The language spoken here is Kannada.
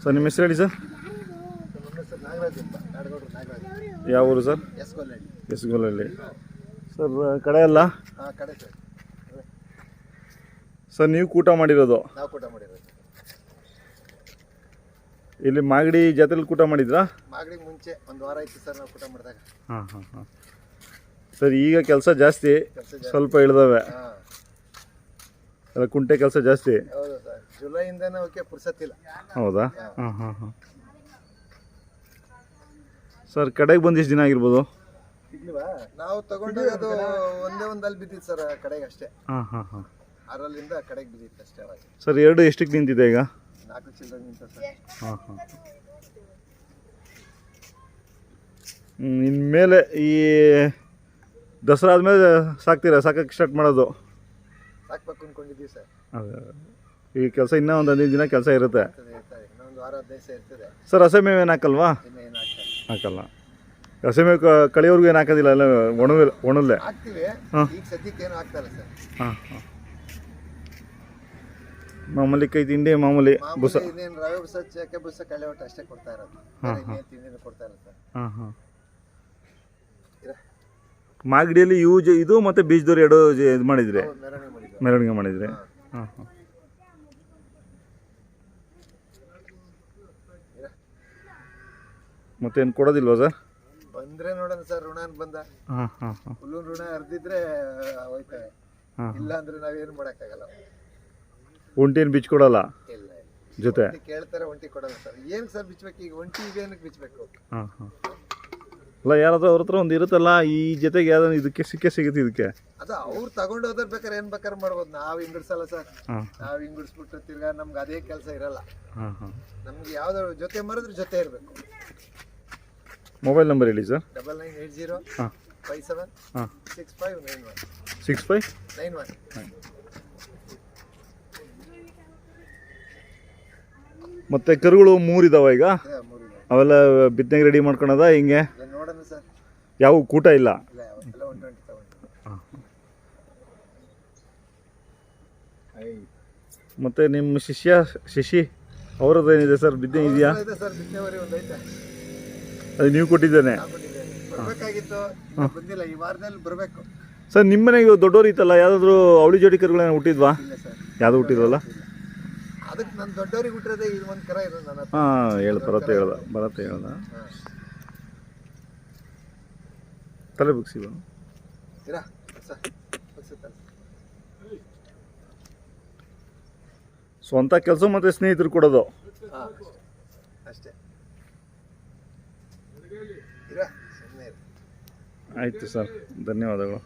ಸರ್ ನಿಮ್ಮ ಹೆಸರು ಹೇಳಿ ಸರ್. ನಾಗರಾಜ್ ಅಂತ, ನಾಡಗೌಡರು ನಾಗರಾಜ್. ಯಾವ ಊರು ಸರ್? ಎಸ್ಗೋಲಹಳ್ಳಿ. ಸರ್ ಕಡೆ ಅಲ್ಲ ಕಡೆ ಸರ್. ಸರ್ ನೀವು ಕೂಟ ಮಾಡಿರೋದು? ನಾವು ಕೂಟ ಮಾಡಿರೋದು ಇಲ್ಲಿ ಮಾಗಡಿ ಜಾತ್ರೆಲಿ ಕೂಟ ಮಾಡಿದ್ರಾ? ಮಾಗಡಿ ಮುಂಚೆ ಒಂದು ವಾರ ಆಯ್ತು ಸರ್ ನಾವು ಕೂಟ ಮಾಡಿದಾಗ. ಹಾಂ. ಸರ್ ಈಗ ಕೆಲಸ ಜಾಸ್ತಿ, ಸ್ವಲ್ಪ ಇಳಿದವೆ ಅಲ್ಲ, ಕುಂಟೆ ಕೆಲಸ ಜಾಸ್ತಿ. ಹೌದು ಸರ್, ಜುಲೈಯಿಂದನೇ ಅವಕ್ಕೆ ಪುರ್ಸತ್ತಿಲ್ಲ. ಹೌದಾ? ಹಾಂ. ಸರ್ ಕಡೆಗೆ ಬಂದು ಎಷ್ಟು ದಿನ ಆಗಿರ್ಬೋದು? ನಾವು ತಗೊಂಡಾಗ ಅದು ಒಂದೇ ಅಲ್ಲಿ ಬಿದ್ದಿತ್ತು ಸರ್ ಕಡೆಗೆ ಅಷ್ಟೇ. ಹಾಂ. 6ರಿಂದ ಕಡೆಗೆ ಬಿದ್ದಿತ್ತು ಅಷ್ಟೇ ಅವಾಗ. ಸರ್ ಎರಡು ಎಷ್ಟಕ್ಕೆ ನಿಂತಿದೆ ಈಗ? 4 ಚಿಲ್ಲರೆ ನಿಂತ ಸರ್. ಹಾಂ. ಇನ್ಮೇಲೆ ಈ ದಸರಾ ಆದಮೇಲೆ ಸಾಕಕ್ಕೆ ಸ್ಟಾರ್ಟ್ ಮಾಡೋದು? ಸಾಕ್ಬೇಕು ಅಂದ್ಕೊಂಡಿದ್ದೀವಿ ಸರ್. ಅದೇ ಈ ಕೆಲಸ ಇನ್ನೂ ಒಂದು 15 ದಿನ ಕೆಲಸ ಇರುತ್ತೆ. ಇನ್ನೊಂದು ವಾರ 15 ದಿವಸ ಇರ್ತದೆ ಸರ್. ಹಸೆ ಮೇವು ಏನು ಹಾಕಲ್ವಾ? ಹಾಕಲ್ಲ. ಹಸೆ ಮೇವು ಕಳಿಯೋರ್ಗು ಏನು ಹಾಕೋದಿಲ್ಲ, ಎಲ್ಲ ಒಣಲ್ಲೇ ಹಾಕ್ತೀವಿ. ಈಗ ಸದ್ಯಕ್ಕೆ ಏನು ಆಗ್ತಾ ಇಲ್ಲ ಸರ್. ಹಾಂ. ಮಾಮೂಲಿ ಕೈ ತಿಂಡಿ, ಮಾಮೂಲಿ ಬುಸ, ಇನ್ನೇನು ರವೆ ಬುಸ, ಚಕ್ಕೆ ಬುಸ, ಕಳೆ ಒಟ್ಟು ಅಷ್ಟೇ ಕೊಡ್ತಾ ಇರೋದು. ಇನ್ನೇನು ತಿಂಡಿನೂ ಕೊಡ್ತಾ ಇರೋದು ಸರ್. ಹಾಂ. ಮಾಗಡಿಯಲ್ಲಿ ಇದು ಮತ್ತು ಬೀಜದವ್ರು ಎರಡು ಇದು ಮಾಡಿದ್ರಿ, ಮೆರವಣಿಗೆ ಮಾಡಿದ್ರಿ. ಹಾಂ. ಮತ್ತೇನು ಕೊಡೋದಿಲ್ವಾ ಸರ್? ಬಂದರೆ ನೋಡೋಣ ಸರ್, ಋಣ ಬಂದ. ಹಾಂ. ಫುಲ್ಲು ಋಣ ಹರಿದಿದ್ರೆ ಹೋಯ್ತವೆ, ಇಲ್ಲ ಅಂದ್ರೆ ನಾವೇನು ಮಾಡೋಕ್ಕಾಗಲ್ಲ. ಒಂಟೇನು ಬಿಚ್ಚಿ ಕೊಡಲ್ಲ? ಇಲ್ಲ ಜೊತೆ ಕೇಳ್ತಾರೆ, ಒಂಟಿ ಕೊಡಲ್ಲ ಸರ್. ಏನಕ್ಕೆ ಸರ್ ಬಿಚ್ಚಬೇಕು ಈಗ? ಒಂಟಿ ಇವೇನಕ್ಕೆ ಬಿಚ್ಚಬೇಕು? ಹಾಂ. ಅಲ್ಲ, ಯಾರಾದ್ರೂ ಅವ್ರ ಹತ್ರ ಒಂದು ಇರುತ್ತಲ್ಲ, ಈ ಜೊತೆಗೆ ಯಾವ್ದಾದ್ರು ಇದಕ್ಕೆ ಸಿಗುತ್ತೆ ಇದಕ್ಕೆ. ಅದು ಅವ್ರು ತಗೊಂಡು ಹೋದ್ರೆ ಬೇಕಾದ್ರೆ ಏನು ಬೇಕಾದ್ರೆ ಮಾಡ್ಬೋದು. ನಾವು ಹಿಂಗಿಡ್ಸಲ್ಲ ಸರ್. ನಾವು ಹಿಂಗಿಡ್ಸ್ಬಿಟ್ಟು ತಿರ್ಗಾ ನಮ್ಗೆ ಅದೇ ಕೆಲಸ ಇರಲ್ಲ. ನಮ್ಗೆ ಯಾವ್ದಾದ್ರು ಜೊತೆ ಮರಿದ್ರೆ ಜೊತೆ ಇರಬೇಕು. ಮೊಬೈಲ್ ನಂಬರ್ ಹೇಳಿ ಸರ್. 9980 57 6591 6591. ಮತ್ತೆ ಕರುಗಳು 3 ಇದಾವ ಈಗ? ಅವೆಲ್ಲ ಬಿತ್ತನೆಗೆ ರೆಡಿ ಮಾಡ್ಕೊಳದ ಹಿಂಗೆ? ನೋಡೋಣ ಸರ್. ಯಾವ ಕೂಟ ಇಲ್ಲ? ಮತ್ತೆ ನಿಮ್ಮ ಶಿಶಿ ಅವ್ರದ್ದು ಏನಿದೆ ಸರ್? ಬಿತ್ತನೆ ಇದೆಯಾ? ಅದು ನೀವು ಕೊಟ್ಟಿದ್ದೇನೆ. ಸರ್ ನಿಮ್ಮ ಮನೆಗೆ ದೊಡ್ಡವ್ರು ಇತ್ತಲ್ಲ, ಯಾವುದಾದ್ರು ಅವಳಿ ಜೋಡಿ ಕರುಗಳೇನು ಹುಟ್ಟಿದ್ವಾ? ಯಾವುದು ಹುಟ್ಟಿದ್ವಲ್ಲ? ಅದಕ್ಕೆ ನನ್ನ ದೊಡ್ಡವ್ರಿಗೆ ಹುಟ್ಟಿರೋದೇ ಇದು ಒಂದು ಕರ ಇರೋದು ನನ್ನ ಹತ್ರ. ಹಾಂ, ಬರತ್ತೆ ಹೇಳ್ದ ತಲೆ ಬುಕ್ಸಿ ಸ್ವಂತ ಕೆಲಸ ಮತ್ತೆ ಸ್ನೇಹಿತರು ಕೊಡೋದು ಅಷ್ಟೇ. ಆಯಿತು ಸರ್, ಧನ್ಯವಾದಗಳು.